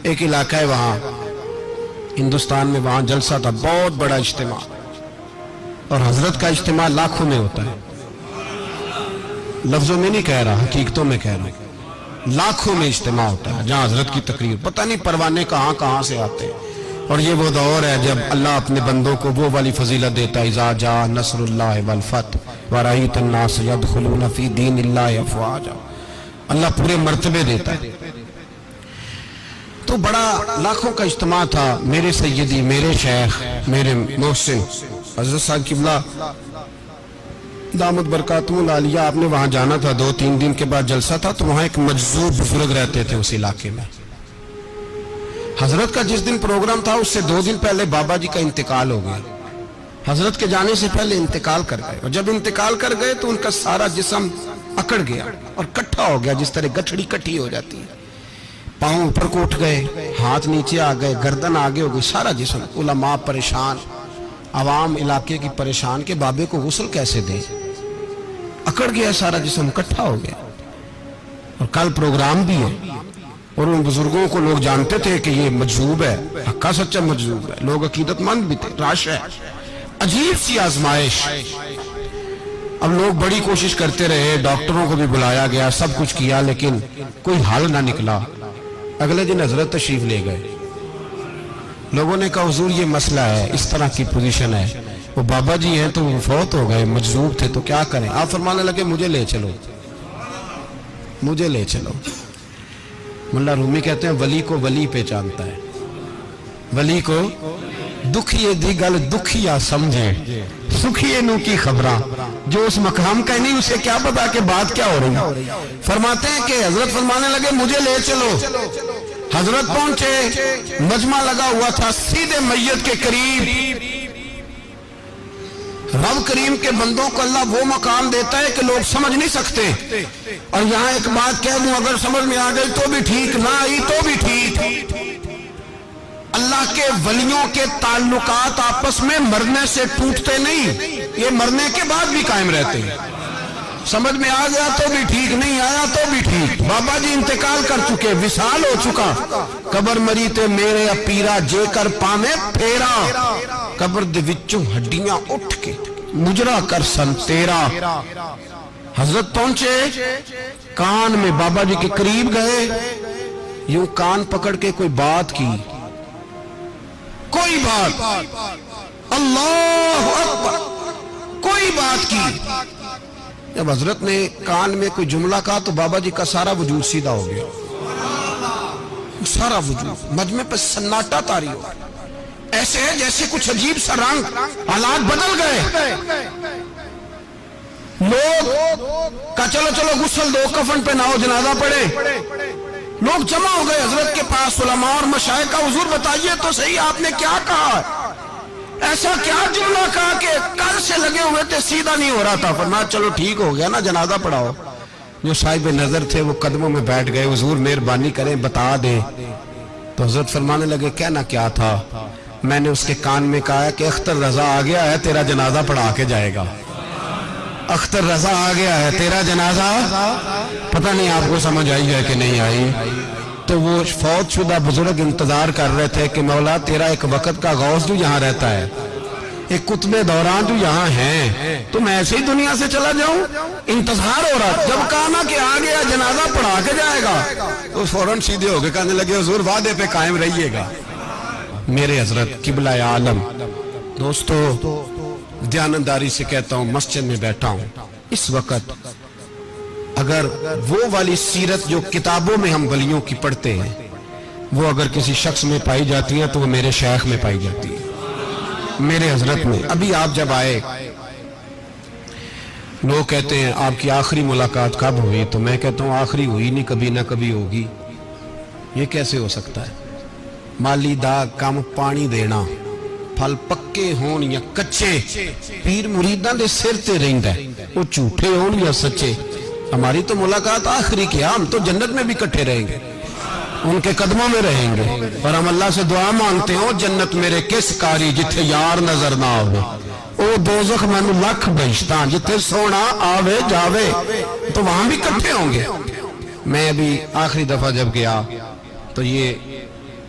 ایک علاقہ ہے وہاں ہندوستان میں، وہاں جلسہ تھا، بہت بڑا اجتماع، اور حضرت کا اجتماع لاکھوں میں ہوتا ہے، لفظوں میں نہیں کہہ رہا، حقیقتوں میں کہہ رہا ہوں، لاکھوں میں اجتماع ہوتا ہے جہاں حضرت کی تقریر، پتہ نہیں پروانے کہاں کہاں سے آتے ہیں۔ اور یہ وہ دور ہے جب اللہ اپنے بندوں کو وہ والی فضیلت دیتا ہے، اذا جاء نصر اللہ والفتح ورأیت الناس یدخلون فی دین اللہ افواجا، اللہ پورے مرتبے دیتا ہے۔ تو بڑا لاکھوں کا اجتماع تھا، میرے سیدی، میرے شیخ، میرے محسن حضرت صاحب قبلہ دامت برکاتہم العالیہ، آپ نے وہاں جانا تھا، 2-3 دن کے بعد جلسہ تھا، تو وہاں ایک مجذوب بزرگ رہتے تھے اس علاقے میں۔ حضرت کا جس دن پروگرام تھا اس سے 2 دن پہلے بابا جی کا انتقال ہو گیا، حضرت کے جانے سے پہلے انتقال کر گئے، اور جب انتقال کر گئے تو ان کا سارا جسم اکڑ گیا اور کٹھا ہو گیا، جس طرح گٹھڑی کٹھی ہو جاتی ہے، پاؤں اوپر کو اٹھ گئے، ہاتھ نیچے آ گئے، گردن آگے ہو گئی، سارا جسم، علماء پریشان، عوام علاقے کی پریشان کہ بابے کو غسل کیسے دیں، اکڑ گیا سارا جسم، کٹھا ہو گیا، اور کل پروگرام بھی ہے، اور ان بزرگوں کو لوگ جانتے تھے کہ یہ مجذوب ہے، حقا سچا مجذوب ہے، لوگ عقیدت مند بھی تھے، راش ہے، عجیب سی آزمائش۔ اب لوگ بڑی کوشش کرتے رہے، ڈاکٹروں کو بھی بلایا گیا، سب کچھ کیا، لیکن کوئی حل نہ نکلا۔ اگلے دن حضرت تشریف لے گئے، لوگوں نے کہا حضور یہ مسئلہ ہے، اس طرح کی پوزیشن ہے، وہ بابا جی ہیں تو وہ فوت ہو گئے، مجذوب تھے، تو کیا کریں؟ آپ فرمانے لگے مجھے لے چلو، مجھے لے چلو۔ ملا رومی کہتے ہیں ولی کو ولی پہچانتا ہے، ولی کو دکھیے دی گل دکھیا سمجھے، سکھیے نو کی خبراں، جو اس مقام کا نہیں اسے کیا پتا کہ بات کیا ہو رہی۔ فرماتے ہیں کہ حضرت فرمانے لگے مجھے لے چلو، حضرت پہنچے، مجمع لگا ہوا تھا سیدھے میت کے قریب۔ رب کریم کے بندوں کو اللہ وہ مقام دیتا ہے کہ لوگ سمجھ نہیں سکتے، اور یہاں ایک بات کہہ دوں، اگر سمجھ میں آ گئی تو بھی ٹھیک، نہ آئی تو بھی ٹھیک۔ اللہ کے ولیوں کے تعلقات آپس میں مرنے سے ٹوٹتے نہیں، یہ مرنے کے بعد بھی قائم رہتے ہیں۔ سمجھ میں آ گیا تو بھی ٹھیک، نہیں آیا تو بھی ٹھیک۔ بابا جی انتقال کر چکے، وصال ہو چکا، قبر مری تے میرے پیرا جے کر پاویں پھیرا، قبر دے وچوں ہڈیاں اٹھ کے مجرا کر سن تیرا۔ حضرت پہنچے، کان میں بابا جی کے قریب گئے، یوں کان پکڑ کے کوئی بات کی، کوئی بات، اللہ اکبر، کوئی بات کی۔ جب حضرت نے کان میں کوئی جملہ کہا تو بابا جی کا سارا وجود سیدھا ہو گیا، سارا وجود، مجمع پہ سناٹا طاری ہو، ایسے ہے جیسے کچھ عجیب سا رنگ، حالات بدل گئے۔ لوگ کہا چلو چلو غسل دو، کفن پہ ناؤ، جنازہ پڑھے۔ لوگ جمع ہو گئے حضرت کے پاس، علماء اور مشائخ کا، حضور بتائیے تو صحیح آپ نے کیا کہا، ایسا کیا جملہ کہا کہ کل سے لگے ہوئے تھے سیدھا نہیں ہو رہا تھا۔ فرمایا چلو ٹھیک ہو گیا نا، جنازہ پڑھاؤ۔ جو صاحب نظر تھے وہ قدموں میں بیٹھ گئے، حضور مہربانی کریں بتا دیں۔ تو حضرت فرمانے لگے کہنا کیا تھا؟ میں نے اس کے کان میں کہا کہ اختر رضا آ گیا ہے، تیرا جنازہ پڑھا کے جائے گا۔ اختر رضا آ گیا ہے، تیرا جنازہ، پتہ نہیں آپ کو سمجھ آئی ہے کہ نہیں آئی۔ تو وہ فوت شدہ بزرگ انتظار کر رہے تھے کہ مولا تیرا ایک وقت کا غوث جو یہاں رہتا ہے، ایک قطب دوران جو یہاں ہیں، تو میں ایسے ہی دنیا سے چلا جاؤں؟ انتظار ہو رہا۔ جب کہا نا کہ آ گیا جنازہ پڑھا کے جائے گا، تو فوراً سیدھے ہو کے کہنے لگے حضور وعدے پہ قائم رہیے گا۔ میرے حضرت قبلہ عالم، دوستو دیانتداری سے کہتا ہوں، مسجد میں بیٹھا ہوں اس وقت، اگر وہ والی سیرت جو کتابوں میں ہم ولیوں کی پڑھتے ہیں وہ اگر کسی شخص میں پائی جاتی ہے تو وہ میرے شیخ میں پائی جاتی ہے، میرے حضرت میں۔ ابھی آپ جب آئے، لوگ کہتے ہیں آپ کی آخری ملاقات کب ہوئی، تو میں کہتا ہوں آخری ہوئی نہیں، کبھی نہ کبھی ہوگی۔ یہ کیسے ہو سکتا ہے؟ مالی دا کام پانی دینا، پھل پکے ہون یا کچے، پیر مریداں دے سر تے رہندا ہے، وہ جھوٹے ہون یا سچے۔ ہماری تو ملاقات آخری کی، ہم تو جنت میں بھی کٹھے رہیں گے، ان کے قدموں میں رہیں گے، اور ہم اللہ سے دعا مانگتے ہیں جنت میرے کس کاری جتھے یار نظر نہ آوے، او دوزخ مینوں لکھ بہشتاں جتھے سونا آوے جاوے، تو وہاں بھی کٹھے ہوں گے۔ میں ابھی آخری دفعہ جب گیا تو یہ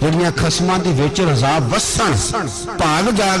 ਜਿਹੜੀਆਂ ਖਸਮਾਂ ਦੀ ਵਿੱਚ ਰਜ਼ਾ ਵਸਣ ਭਾਗ ਜਾਗ